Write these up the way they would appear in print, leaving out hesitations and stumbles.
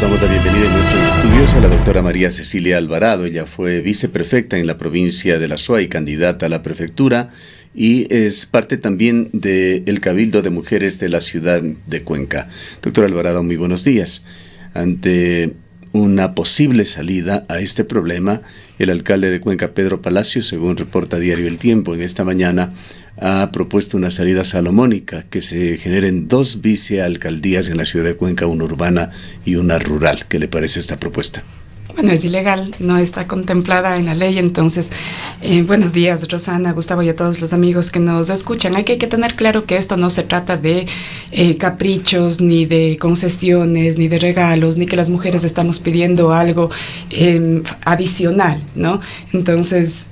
Damos la bienvenida en nuestros estudios a la doctora María Cecilia Alvarado. Ella fue viceprefecta en la provincia de La Suay, candidata a la prefectura, y es parte también del Cabildo de Mujeres de la ciudad de Cuenca. Doctora Alvarado, muy buenos días. Ante una posible salida a este problema, el alcalde de Cuenca, Pedro Palacio, según reporta Diario El Tiempo en esta mañana, ha propuesto una salida salomónica, que se generen 2 vicealcaldías en la ciudad de Cuenca, una urbana y una rural. ¿Qué le parece esta propuesta? Bueno, es ilegal, no está contemplada en la ley, entonces, buenos días, Rosana, Gustavo y a todos los amigos que nos escuchan. Hay que tener claro que esto no se trata de caprichos, ni de concesiones, ni de regalos, ni que las mujeres estamos pidiendo algo adicional, ¿no? Entonces,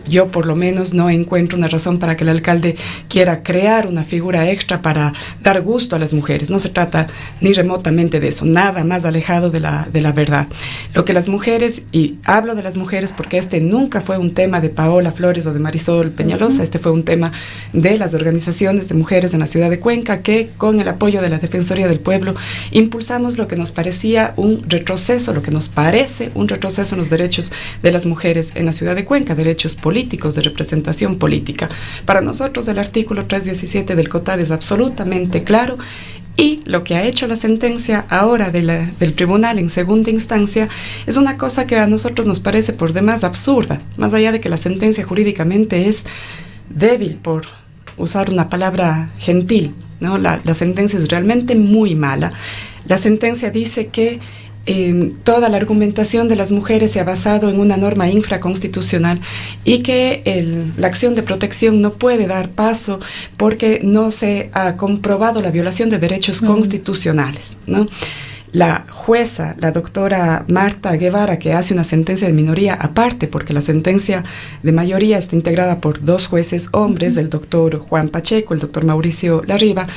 yo por lo menos no encuentro una razón para que el alcalde quiera crear una figura extra para dar gusto a las mujeres. No se trata ni remotamente de eso, nada más alejado de la verdad. Lo que las mujeres, y hablo de las mujeres porque este nunca fue un tema de Paola Flores o de Marisol Peñalosa, este fue un tema de las organizaciones de mujeres en la ciudad de Cuenca, que con el apoyo de la Defensoría del Pueblo impulsamos lo que nos parecía un retroceso, lo que nos parece un retroceso en los derechos de las mujeres en la ciudad de Cuenca, derechos políticos, de representación política. Para nosotros el artículo 317 del COTAD es absolutamente claro. Y lo que ha hecho la sentencia ahora del tribunal en segunda instancia es una cosa que a nosotros nos parece por demás absurda, más allá de que la sentencia jurídicamente es débil, por usar una palabra gentil, ¿no? La sentencia es realmente muy mala. La sentencia dice que toda la argumentación de las mujeres se ha basado en una norma infraconstitucional y que la acción de protección no puede dar paso porque no se ha comprobado la violación de derechos constitucionales, ¿no? La jueza, la doctora Marta Guevara, que hace una sentencia de minoría aparte, porque la sentencia de mayoría está integrada por 2 jueces hombres, el doctor Juan Pacheco, el doctor Mauricio Larriba,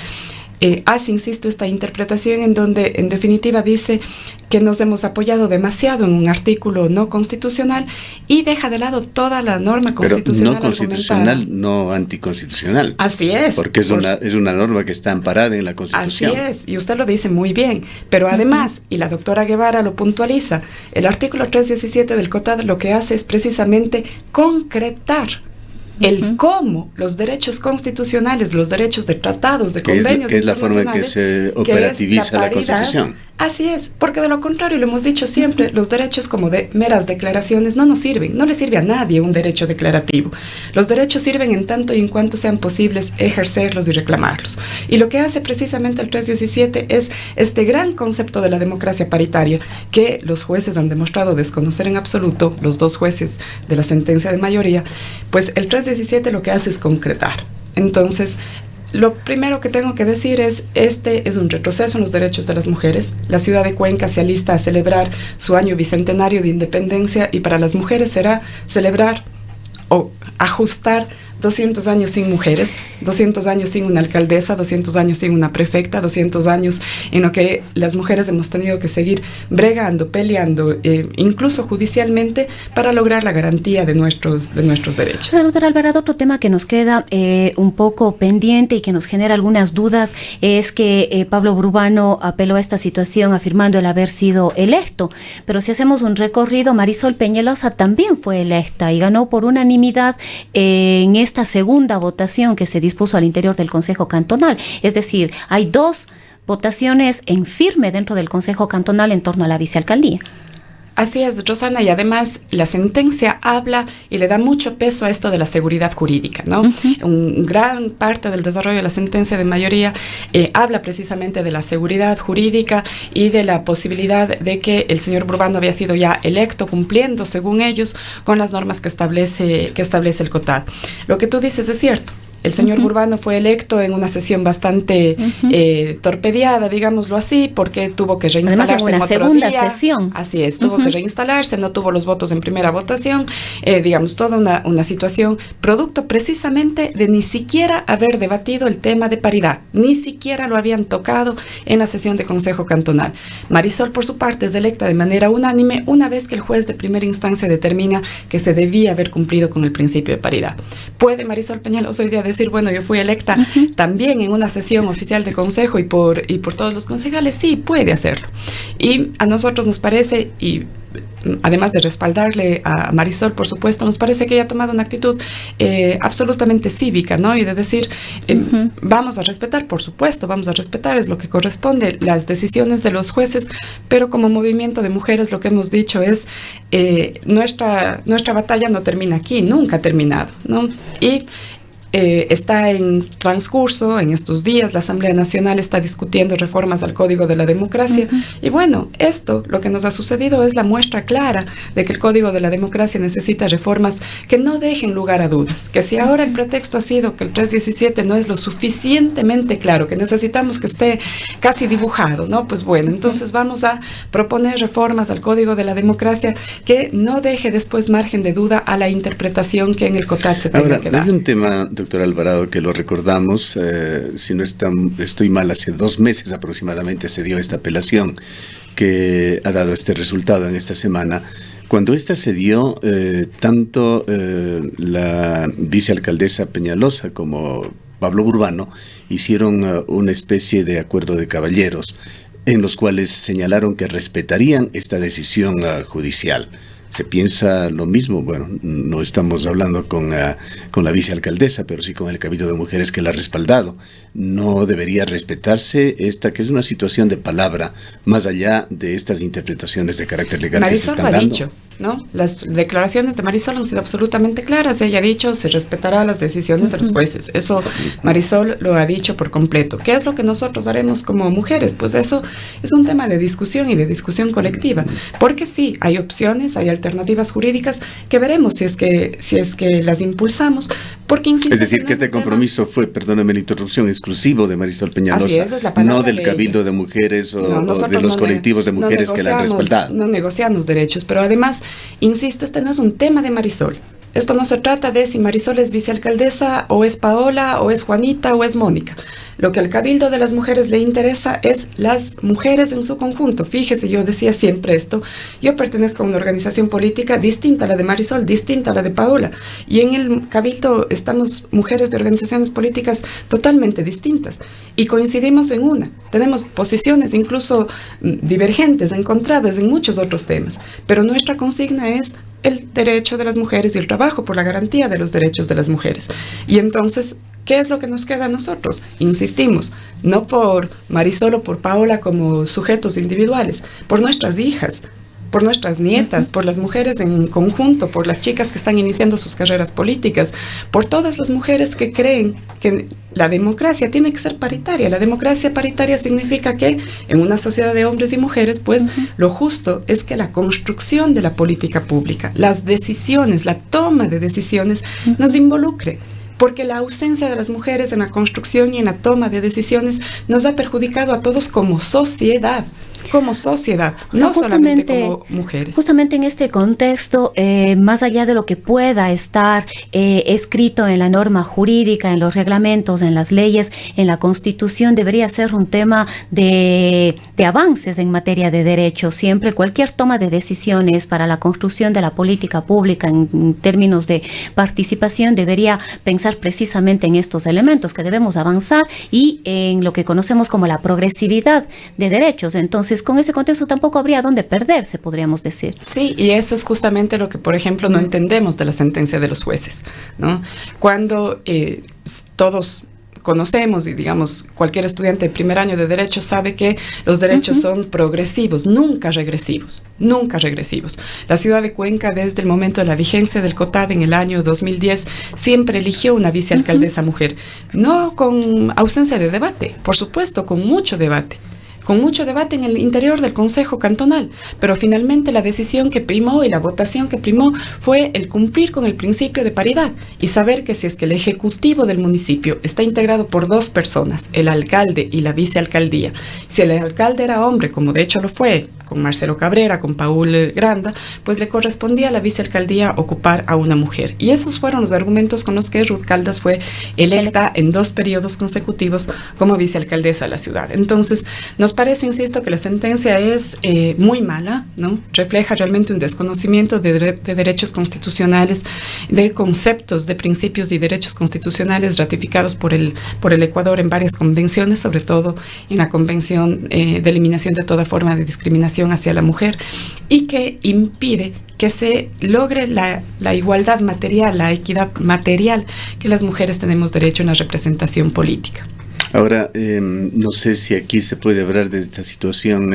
hace, insisto, esta interpretación en donde, en definitiva, dice que nos hemos apoyado demasiado en un artículo no constitucional y deja de lado toda la norma constitucional. Pero no constitucional, no anticonstitucional. Así es. Porque es una norma que está amparada en la Constitución. Así es, y usted lo dice muy bien. Pero además, y la doctora Guevara lo puntualiza, el artículo 317 del COTAD lo que hace es precisamente concretar el cómo los derechos constitucionales, los derechos de tratados, de convenios que es la forma en que se operativiza la Constitución. Así es, porque de lo contrario, lo hemos dicho siempre, los derechos como de meras declaraciones no nos sirven, no le sirve a nadie un derecho declarativo. Los derechos sirven en tanto y en cuanto sean posibles ejercerlos y reclamarlos. Y lo que hace precisamente el 317 es este gran concepto de la democracia paritaria que los jueces han demostrado desconocer en absoluto, los 2 jueces de la sentencia de mayoría, pues el 317 lo que hace es concretar. Entonces, lo primero que tengo que decir es, este es un retroceso en los derechos de las mujeres. La ciudad de Cuenca se alista a celebrar su año bicentenario de independencia y para las mujeres será celebrar o ajustar 200 años sin mujeres, 200 años sin una alcaldesa, 200 años sin una prefecta, 200 años en lo que las mujeres hemos tenido que seguir bregando, peleando, incluso judicialmente, para lograr la garantía de nuestros derechos. Doctora Alvarado, otro tema que nos queda un poco pendiente y que nos genera algunas dudas es que Pablo Burbano apeló a esta situación afirmando el haber sido electo, pero si hacemos un recorrido, Marisol Peñalosa también fue electa y ganó por unanimidad en esta segunda votación que se dispuso al interior del Consejo Cantonal. Es decir, hay 2 votaciones en firme dentro del Consejo Cantonal en torno a la vicealcaldía. Así es, Rosana, y además la sentencia habla y le da mucho peso a esto de la seguridad jurídica, ¿no? Gran parte del desarrollo de la sentencia de mayoría habla precisamente de la seguridad jurídica y de la posibilidad de que el señor Burbano había sido ya electo, cumpliendo, según ellos, con las normas que establece el COTAD. Lo que tú dices es cierto. El señor Burbano fue electo en una sesión bastante torpedeada, digámoslo así, porque tuvo que reinstalarse. Además, en una segunda sesión. Así es, tuvo que reinstalarse, no tuvo los votos en primera votación, digamos, toda una situación producto precisamente de ni siquiera haber debatido el tema de paridad, ni siquiera lo habían tocado en la sesión de Consejo Cantonal. Marisol, por su parte, es electa de manera unánime una vez que el juez de primera instancia determina que se debía haber cumplido con el principio de paridad. ¿Puede Marisol Peñalosa hoy día decir, bueno, yo fui electa también en una sesión oficial de consejo y por todos los concejales, sí, puede hacerlo. Y a nosotros nos parece, y además de respaldarle a Marisol, por supuesto, nos parece que ella ha tomado una actitud absolutamente cívica, ¿no? Y de decir, vamos a respetar, por supuesto, vamos a respetar, es lo que corresponde, las decisiones de los jueces, pero como movimiento de mujeres lo que hemos dicho es, nuestra batalla no termina aquí, nunca ha terminado, ¿no? Y está en transcurso en estos días, la Asamblea Nacional está discutiendo reformas al Código de la Democracia, y bueno, esto, lo que nos ha sucedido es la muestra clara de que el Código de la Democracia necesita reformas que no dejen lugar a dudas, que si ahora el pretexto ha sido que el 317 no es lo suficientemente claro, que necesitamos que esté casi dibujado, ¿no? Pues bueno, entonces vamos a proponer reformas al Código de la Democracia que no deje después margen de duda a la interpretación que en el COTAD se tenga que dar. Hay un tema, doctor Alvarado, que lo recordamos, si no estoy mal, hace 2 meses aproximadamente se dio esta apelación que ha dado este resultado en esta semana. Cuando esta se dio, tanto la vicealcaldesa Peñalosa como Pablo Burbano hicieron una especie de acuerdo de caballeros en los cuales señalaron que respetarían esta decisión judicial. ¿Se piensa lo mismo? Bueno, no estamos hablando con la vicealcaldesa, pero sí con el Cabildo de Mujeres que la ha respaldado. ¿No debería respetarse esta, que es una situación de palabra, más allá de estas interpretaciones de carácter legal Marisol que se están dando? Lo ha dicho, ¿no? Las declaraciones de Marisol han sido absolutamente claras. Ella ha dicho, se respetará las decisiones de los jueces. Eso Marisol lo ha dicho por completo. ¿Qué es lo que nosotros haremos como mujeres? Pues eso es un tema de discusión y de discusión colectiva. Porque sí, hay opciones, hay alternativas jurídicas que veremos si es que las impulsamos. Porque insisto, es decir, que este compromiso fue, perdóname la interrupción, exclusivo de Marisol Peñalosa, así es la palabra no del Cabildo de Mujeres o de los colectivos de mujeres que la han respaldado. No negociamos derechos, pero además, insisto, este no es un tema de Marisol. Esto no se trata de si Marisol es vicealcaldesa o es Paola o es Juanita o es Mónica. Lo que al Cabildo de las Mujeres le interesa es las mujeres en su conjunto. Fíjese, yo decía siempre esto, yo pertenezco a una organización política distinta a la de Marisol, distinta a la de Paola, y en el Cabildo estamos mujeres de organizaciones políticas totalmente distintas, y coincidimos en una. Tenemos posiciones incluso divergentes, encontradas en muchos otros temas, pero nuestra consigna es el derecho de las mujeres y el trabajo por la garantía de los derechos de las mujeres. Y entonces, ¿qué es lo que nos queda a nosotros? Insistimos, no por Marisol o por Paola como sujetos individuales, por nuestras hijas, por nuestras nietas, por las mujeres en conjunto, por las chicas que están iniciando sus carreras políticas, por todas las mujeres que creen que la democracia tiene que ser paritaria. La democracia paritaria significa que en una sociedad de hombres y mujeres, pues lo justo es que la construcción de la política pública, las decisiones, la toma de decisiones nos involucre. Porque la ausencia de las mujeres en la construcción y en la toma de decisiones nos ha perjudicado a todos como sociedad, no solamente como mujeres. Justamente en este contexto, más allá de lo que pueda estar escrito en la norma jurídica, en los reglamentos, en las leyes, en la Constitución, debería ser un tema de avances en materia de derechos. Siempre cualquier toma de decisiones para la construcción de la política pública en términos de participación debería pensar precisamente en estos elementos, que debemos avanzar y en lo que conocemos como la progresividad de derechos. Entonces, con ese contexto tampoco habría dónde perderse, podríamos decir. Sí, y eso es justamente lo que, por ejemplo, no entendemos de la sentencia de los jueces, ¿no? Cuando todos conocemos, y digamos, cualquier estudiante de primer año de Derecho sabe que los derechos son progresivos, nunca regresivos, nunca regresivos. La ciudad de Cuenca, desde el momento de la vigencia del COTAD en el año 2010, siempre eligió una vicealcaldesa mujer, no con ausencia de debate, por supuesto, con mucho debate en el interior del Consejo Cantonal, pero finalmente la decisión que primó y la votación que primó fue el cumplir con el principio de paridad y saber que si es que el ejecutivo del municipio está integrado por 2 personas, el alcalde y la vicealcaldía, si el alcalde era hombre, como de hecho lo fue, con Marcelo Cabrera, con Paul Granda, pues le correspondía a la vicealcaldía ocupar a una mujer. Y esos fueron los argumentos con los que Ruth Caldas fue electa en 2 periodos consecutivos como vicealcaldesa de la ciudad. Entonces, nos Nos parece, insisto, que la sentencia es muy mala, ¿no? Refleja realmente un desconocimiento de derechos constitucionales, de conceptos, de principios y derechos constitucionales ratificados por el Ecuador en varias convenciones, sobre todo en la Convención de Eliminación de toda forma de discriminación hacia la mujer, y que impide que se logre la igualdad material, la equidad material que las mujeres tenemos derecho en la representación política. Ahora, no sé si aquí se puede hablar de esta situación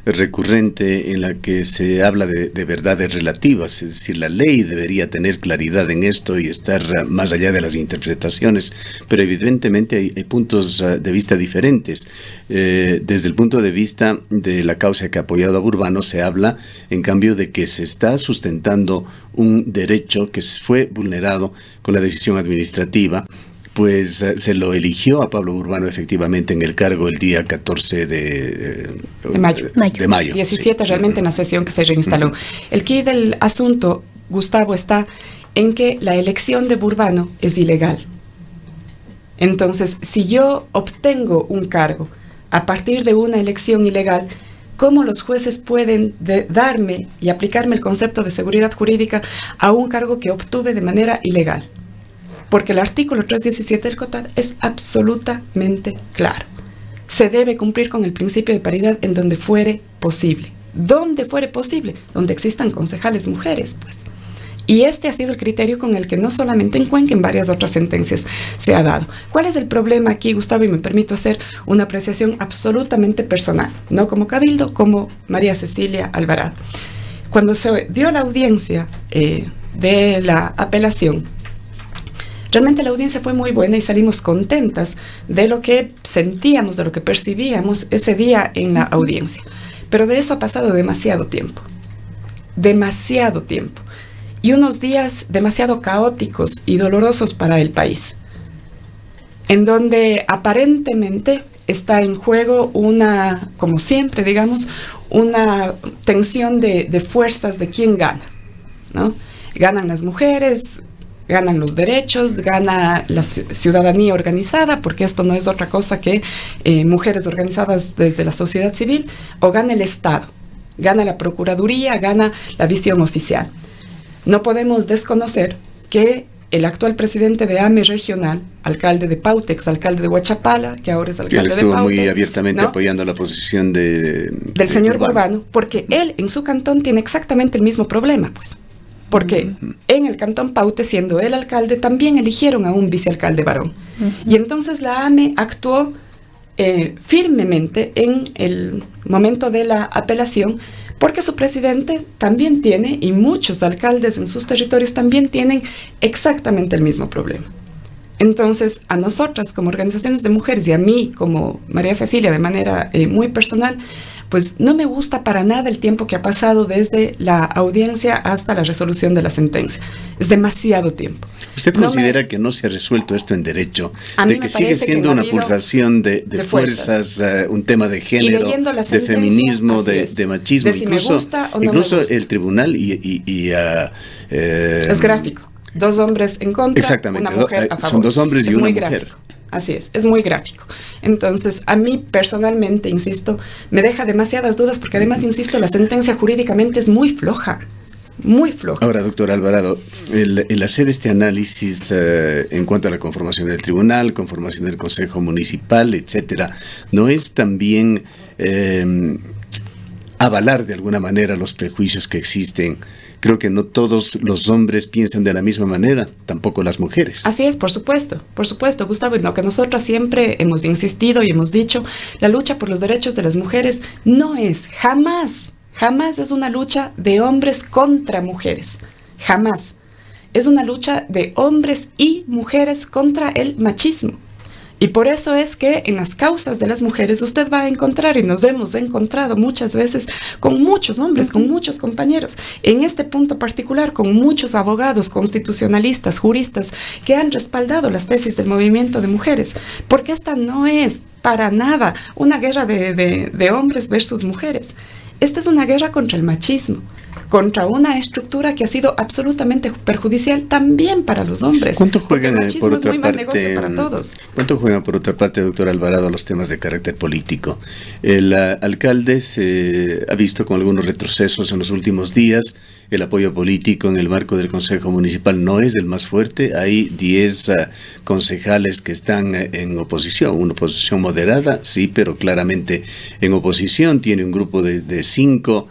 recurrente en la que se habla de verdades relativas, es decir, la ley debería tener claridad en esto y estar más allá de las interpretaciones, pero evidentemente hay puntos de vista diferentes. Desde el punto de vista de la causa que ha apoyado a Burbano, se habla, en cambio, de que se está sustentando un derecho que fue vulnerado con la decisión administrativa. Pues se lo eligió a Pablo Burbano efectivamente en el cargo el día 14 de mayo. De mayo 17 sí. Realmente en la sesión que se reinstaló. El quid del asunto, Gustavo, está en que la elección de Burbano es ilegal. Entonces, si yo obtengo un cargo a partir de una elección ilegal, ¿cómo los jueces pueden darme y aplicarme el concepto de seguridad jurídica a un cargo que obtuve de manera ilegal? Porque el artículo 317 del COTAD es absolutamente claro. Se debe cumplir con el principio de paridad en donde fuere posible. ¿Dónde fuere posible? Donde existan concejales mujeres, pues. Y este ha sido el criterio con el que no solamente en Cuenca, en varias otras sentencias se ha dado. ¿Cuál es el problema aquí, Gustavo? Y me permito hacer una apreciación absolutamente personal, no como cabildo, como María Cecilia Alvarado. Cuando se dio la audiencia de la apelación, realmente la audiencia fue muy buena y salimos contentas de lo que sentíamos, de lo que percibíamos ese día en la audiencia. Pero de eso ha pasado demasiado tiempo. Demasiado tiempo. Y unos días demasiado caóticos y dolorosos para el país, en donde aparentemente está en juego una, como siempre, digamos, una tensión de fuerzas de quién gana, ¿no? Ganan las mujeres, ganan los derechos, gana la ciudadanía organizada, porque esto no es otra cosa que mujeres organizadas desde la sociedad civil, o gana el Estado, gana la Procuraduría, gana la visión oficial. No podemos desconocer que el actual presidente de AME regional, alcalde de Paute, alcalde de Huachapala, que ahora es alcalde de Paute. Él estuvo muy abiertamente, ¿no?, apoyando la posición del señor Burbano, porque él en su cantón tiene exactamente el mismo problema, pues. Porque en el cantón Paute, siendo él alcalde, también eligieron a un vicealcalde varón. Y entonces la AME actuó firmemente en el momento de la apelación, porque su presidente también tiene, y muchos alcaldes en sus territorios también tienen exactamente el mismo problema. Entonces, a nosotras como organizaciones de mujeres y a mí como María Cecilia de manera muy personal, pues no me gusta para nada el tiempo que ha pasado desde la audiencia hasta la resolución de la sentencia. Es demasiado tiempo. ¿Usted considera que no se ha resuelto esto en derecho? De que sigue siendo una pulsación de fuerzas, un tema de género, de feminismo, de machismo, de si incluso, me gusta o no incluso me gusta. El tribunal es gráfico. Dos hombres en contra, exactamente, una mujer a favor. Son dos hombres y una mujer. Gráfico. Así es muy gráfico. Entonces, a mí personalmente, insisto, me deja demasiadas dudas porque además, insisto, la sentencia jurídicamente es muy floja. Muy floja. Ahora, doctor Alvarado, el hacer este análisis en cuanto a la conformación del tribunal, conformación del Consejo Municipal, etcétera, ¿no es también avalar de alguna manera los prejuicios que existen? Creo que no todos los hombres piensan de la misma manera, tampoco las mujeres. Así es, por supuesto, Gustavo, y lo que nosotras siempre hemos insistido y hemos dicho, la lucha por los derechos de las mujeres no es, jamás es una lucha de hombres contra mujeres, jamás. Es una lucha de hombres y mujeres contra el machismo. Y por eso es que en las causas de las mujeres usted va a encontrar, y nos hemos encontrado muchas veces con muchos hombres, con muchos compañeros, en este punto particular con muchos abogados, constitucionalistas, juristas, que han respaldado las tesis del movimiento de mujeres, porque esta no es para nada una guerra de hombres versus mujeres. Esta es una guerra contra el machismo. contra una estructura que ha sido absolutamente perjudicial también para los hombres. ¿Cuánto juegan por otra es muy mal negocio para todos? ¿Cuánto juegan por otra parte, doctor Alvarado, los temas de carácter político? El alcalde se ha visto con algunos retrocesos en los últimos días. El apoyo político en el marco del Consejo Municipal no es el más fuerte. Hay 10 concejales que están en oposición, una oposición moderada, sí, pero claramente en oposición. Tiene un grupo de 5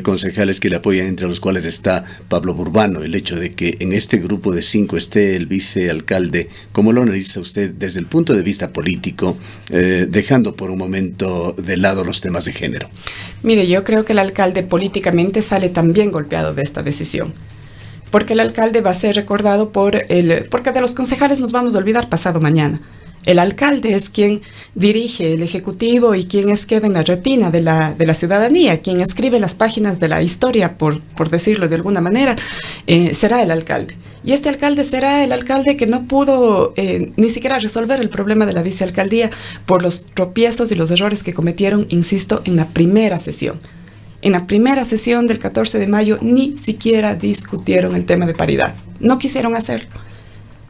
concejales que le apoyan, entre los cuales está Pablo Burbano. El hecho de que en este grupo de 5 esté el vicealcalde, ¿cómo lo analiza usted desde el punto de vista político, dejando por un momento de lado los temas de género? Mire, yo creo que el alcalde políticamente sale también golpeado de esta decisión, porque el alcalde va a ser recordado porque de los concejales nos vamos a olvidar pasado mañana. El alcalde es quien dirige el ejecutivo y quien queda en la retina de la ciudadanía, quien escribe las páginas de la historia, por decirlo de alguna manera, será el alcalde. Y este alcalde será el alcalde que no pudo ni siquiera resolver el problema de la vicealcaldía por los tropiezos y los errores que cometieron, insisto, en la primera sesión. En la primera sesión del 14 de mayo ni siquiera discutieron el tema de paridad. No quisieron hacerlo.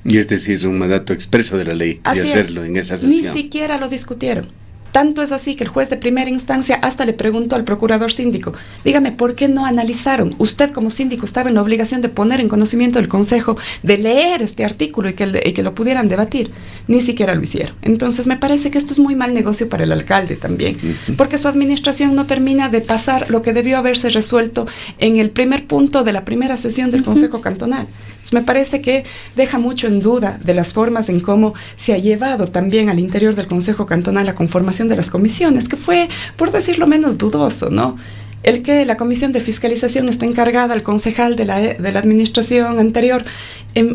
Y este sí es un mandato expreso de la ley, de hacerlo en esa sesión. Ni siquiera lo discutieron. Tanto es así que el juez de primera instancia hasta le preguntó al procurador síndico, dígame, ¿por qué no analizaron? Usted como síndico estaba en la obligación de poner en conocimiento del consejo, de leer este artículo y que lo pudieran debatir. Ni siquiera lo hicieron. Entonces me parece que esto es muy mal negocio para el alcalde también, porque su administración no termina de pasar lo que debió haberse resuelto en el primer punto de la primera sesión del consejo cantonal. Entonces me parece que deja mucho en duda de las formas en cómo se ha llevado también al interior del consejo cantonal la conformación de las comisiones, que fue, por decirlo menos, dudoso, ¿no? El que la comisión de fiscalización está encargada al concejal de la administración anterior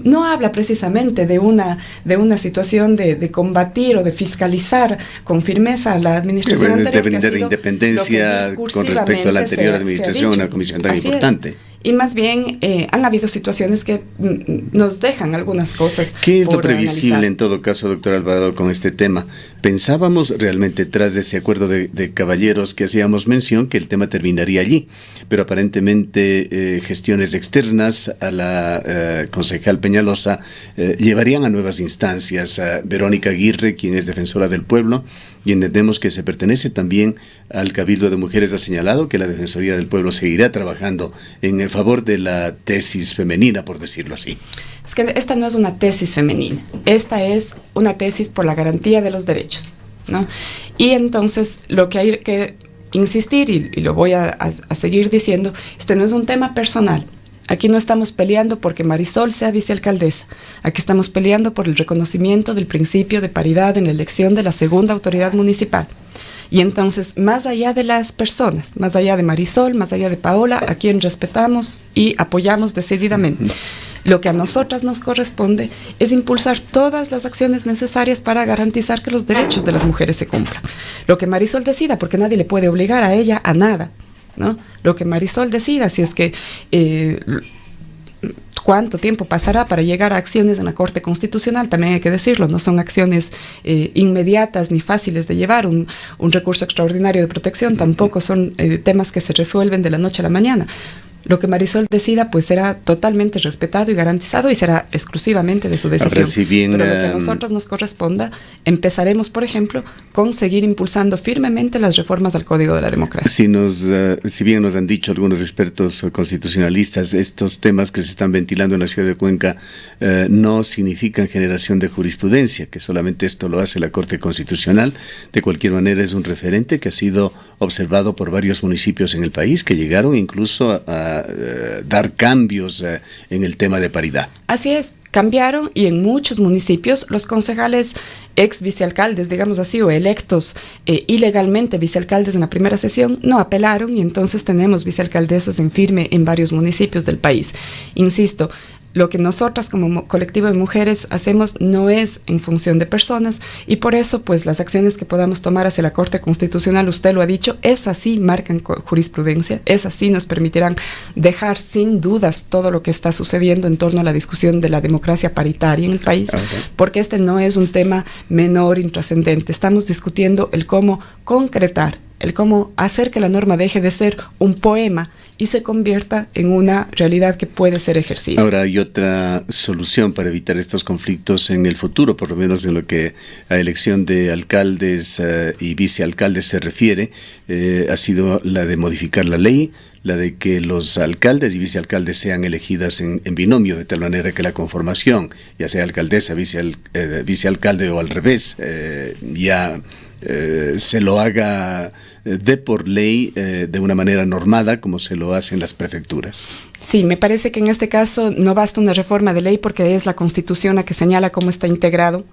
no habla precisamente de una situación de combatir o de fiscalizar con firmeza a la administración anterior. De brindar independencia con respecto a la anterior administración, una comisión tan importante. Y más bien han habido situaciones que nos dejan algunas cosas. ¿Qué es lo previsible analizar en todo caso, doctor Alvarado, con este tema? Pensábamos realmente tras ese acuerdo de caballeros que hacíamos mención que el tema terminaría allí, pero aparentemente gestiones externas a la concejal Peñalosa llevarían a nuevas instancias. A Verónica Aguirre, quien es defensora del pueblo, y entendemos que se pertenece también al Cabildo de Mujeres, ha señalado que la Defensoría del Pueblo seguirá trabajando en favor de la tesis femenina, por decirlo así. Es que esta no es una tesis femenina, esta es una tesis por la garantía de los derechos, ¿no? Y entonces lo que hay que insistir, y lo voy a seguir diciendo, este no es un tema personal. Aquí no estamos peleando porque Marisol sea vicealcaldesa. Aquí estamos peleando por el reconocimiento del principio de paridad en la elección de la segunda autoridad municipal. Y entonces, más allá de las personas, más allá de Marisol, más allá de Paola, a quien respetamos y apoyamos decididamente, lo que a nosotras nos corresponde es impulsar todas las acciones necesarias para garantizar que los derechos de las mujeres se cumplan. Lo que Marisol decida, porque nadie le puede obligar a ella a nada, ¿no? Lo que Marisol decida, si es que cuánto tiempo pasará para llegar a acciones en la Corte Constitucional, también hay que decirlo, no son acciones inmediatas ni fáciles de llevar. Un recurso extraordinario de protección tampoco son temas que se resuelven de la noche a la mañana. Lo que Marisol decida pues será totalmente respetado y garantizado y será exclusivamente de su decisión. Ahora, si bien, pero lo que a nosotros nos corresponda, empezaremos, por ejemplo, con seguir impulsando firmemente las reformas al Código de la Democracia. Si bien nos han dicho algunos expertos constitucionalistas, estos temas que se están ventilando en la ciudad de Cuenca no significan generación de jurisprudencia, que solamente esto lo hace la Corte Constitucional. De cualquier manera es un referente que ha sido observado por varios municipios en el país, que llegaron incluso a dar cambios en el tema de paridad. Así es, cambiaron, y en muchos municipios los concejales ex vicealcaldes, digamos así, o electos ilegalmente vicealcaldes en la primera sesión, no apelaron, y entonces tenemos vicealcaldesas en firme en varios municipios del país. Insisto, lo que nosotras como colectivo de mujeres hacemos no es en función de personas, y por eso pues las acciones que podamos tomar hacia la Corte Constitucional, usted lo ha dicho, esas sí marcan jurisprudencia, esas sí nos permitirán dejar sin dudas todo lo que está sucediendo en torno a la discusión de la democracia paritaria en el país, porque este no es un tema menor, intrascendente. Estamos discutiendo el cómo concretar, el cómo hacer que la norma deje de ser un poema y se convierta en una realidad que puede ser ejercida. Ahora, hay otra solución para evitar estos conflictos en el futuro, por lo menos en lo que a elección de alcaldes y vicealcaldes se refiere, ha sido la de modificar la ley, la de que los alcaldes y vicealcaldes sean elegidas en binomio, de tal manera que la conformación, ya sea alcaldesa, vicealcalde o al revés, se lo haga de por ley de una manera normada, como se lo hace en las prefecturas. Sí, me parece que en este caso no basta una reforma de ley, porque es la Constitución la que señala cómo está integrado.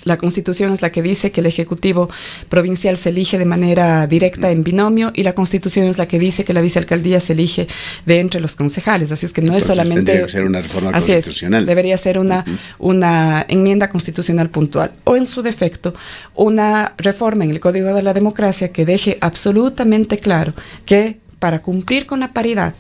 La Constitución es la que dice que el Ejecutivo provincial se elige de manera directa en binomio, y la Constitución es la que dice que la vicealcaldía se elige de entre los concejales. Así es que no es solamente... Tendría que ser una reforma constitucional. Debería ser una enmienda constitucional puntual, o en su defecto, una reforma en el Código de la Democracia que deje absolutamente claro que para cumplir con la paridad,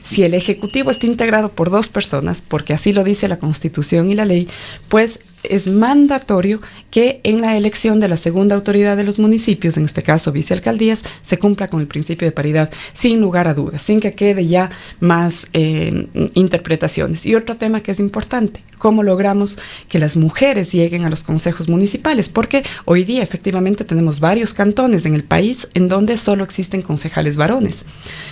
si el Ejecutivo está integrado por 2 personas, porque así lo dice la Constitución y la ley, pues es mandatorio que en la elección de la segunda autoridad de los municipios, en este caso vicealcaldías, se cumpla con el principio de paridad, sin lugar a dudas, sin que quede ya más interpretaciones. Y otro tema que es importante, ¿cómo logramos que las mujeres lleguen a los consejos municipales? Porque hoy día efectivamente tenemos varios cantones en el país en donde solo existen concejales varones.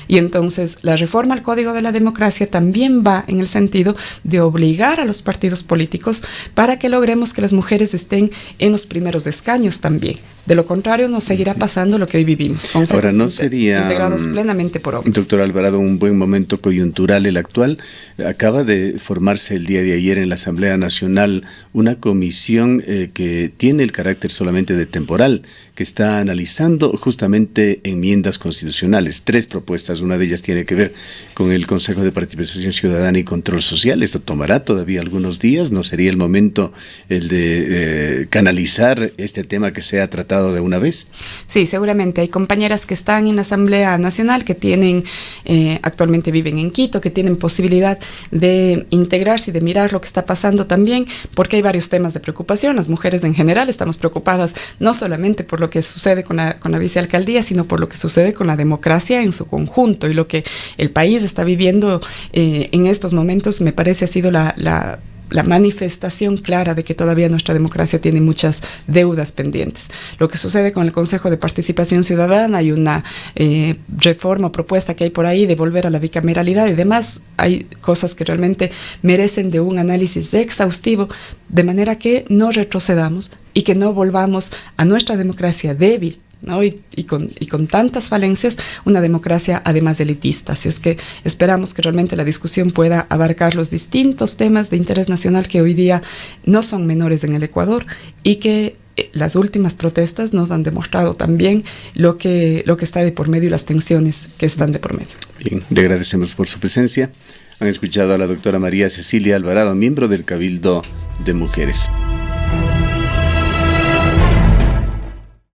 Y entonces la reforma al Código de la Democracia también va en el sentido de obligar a los partidos políticos para que logremos que las mujeres estén en los primeros escaños también. De lo contrario, nos seguirá pasando lo que hoy vivimos. Ahora, ¿no sería, integrados plenamente por hombres? Doctor Alvarado, un buen momento coyuntural el actual? Acaba de formarse el día de ayer en la Asamblea Nacional una comisión que tiene el carácter solamente de temporal, que está analizando justamente enmiendas constitucionales. 3 propuestas, una de ellas tiene que ver con el Consejo de Participación Ciudadana y Control Social. Esto tomará todavía algunos días. ¿No sería el momento el de canalizar este tema que sea tratado de una vez? Sí, seguramente. Hay compañeras que están en la Asamblea Nacional, que tienen, actualmente viven en Quito, que tienen posibilidad de integrarse y de mirar lo que está pasando también, porque hay varios temas de preocupación. Las mujeres en general estamos preocupadas no solamente por lo que sucede con la vicealcaldía, sino por lo que sucede con la democracia en su conjunto, y lo que el país está viviendo en estos momentos, me parece, ha sido la manifestación clara de que todavía nuestra democracia tiene muchas deudas pendientes. Lo que sucede con el Consejo de Participación Ciudadana, hay una reforma o propuesta que hay por ahí de volver a la bicameralidad y demás. Hay cosas que realmente merecen de un análisis exhaustivo, de manera que no retrocedamos y que no volvamos a nuestra democracia débil, ¿no? Y con tantas falencias, una democracia además elitista. Así es que esperamos que realmente la discusión pueda abarcar los distintos temas de interés nacional que hoy día no son menores en el Ecuador, y que las últimas protestas nos han demostrado también lo que está de por medio y las tensiones que están de por medio. Bien, le agradecemos por su presencia. Han escuchado a la doctora María Cecilia Alvarado, miembro del Cabildo de Mujeres.